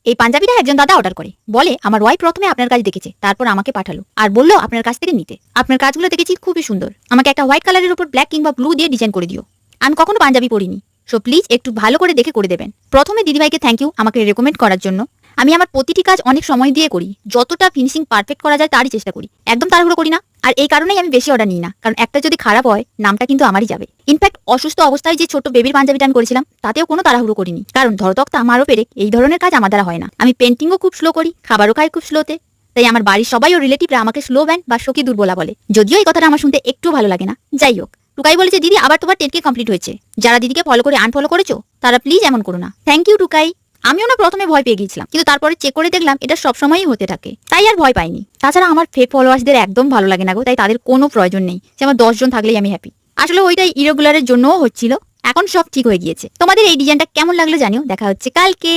এই পাঞ্জাবিটা একজন দাদা অর্ডার করে, বলে আমার ওয়াইফ প্রথমে আপনার কাজ দেখেছে, তারপর আমাকে পাঠালো আর বললো আপনার কাছ থেকে নিতে। আপনার কাজগুলো দেখেছি খুবই সুন্দর, আমাকে একটা হোয়াইট কালারের উপর ব্ল্যাক কিংবা ব্লু দিয়ে ডিজাইন করে দিও। আমি কখনো পাঞ্জাবি পরিনি, সো প্লিজ একটু ভালো করে দেখে করে দেবেন। প্রথমে দিদিভাইকে থ্যাংক ইউ আমাকে রেকমেন্ড করার জন্য। আমি আমার প্রতিটি কাজ অনেক সময় দিয়ে করি, যতটা ফিনিশিং পারফেক্ট করা যায় তারই চেষ্টা করি, একদম তাড়াহুড়ো করি না। আর এই কারণেই আমি বেশি অর্ডার নিই না, কারণ একটা যদি খারাপ হয় নামটা কিন্তু আমারই যাবে। ইনফ্যাক্ট অসুস্থ অবস্থায় যে ছোট বেবির পাঞ্জাবিটা আমি করেছিলাম তাতেও কোনো তাড়াহুড়ো করিনি, কারণ ধরতক্তা আমারও পেরেক এই ধরনের কাজ আমার দ্বারা হয় না। আমি পেন্টিংও খুব স্লো করি, খাবারও খাই খুব স্লোতে, তাই আমার বাড়ির সবাই ও রিলেটিভরা আমাকে স্লো ব্যান্ড বা শোকি দুর্বলা বলে। যদিও এই কথাটা আমার শুনতে একটু ভালো লাগে না, যাই হোক। টুকাই বলেছে দিদি আবার তোমার 10K কমপ্লিট হয়েছে, যারা দিদিকে ফলো করে আনফলো করেছো তারা প্লিজ এমন করো না। Thank you Tukai. আমিও না প্রথমে ভয় পেয়ে গিয়েছিলাম, কিন্তু তারপরে চেক করে দেখলাম এটা সবসময়ই হতে থাকে, তাই আর ভয় পাইনি। তাছাড়া আমার ফেক ফলোয়ার্সদের একদম ভালো লাগে না গো, তাই তাদের কোনো প্রয়োজন নেই, যে আমার 10 জন থাকলেই আমি হ্যাপি। আসলে ওইটাই ইরেগুলারের জন্যও হচ্ছিল, এখন সব ঠিক হয়ে গিয়েছে। তোমাদের এই ডিজাইনটা কেমন লাগলো জানিও, দেখা হচ্ছে কালকে।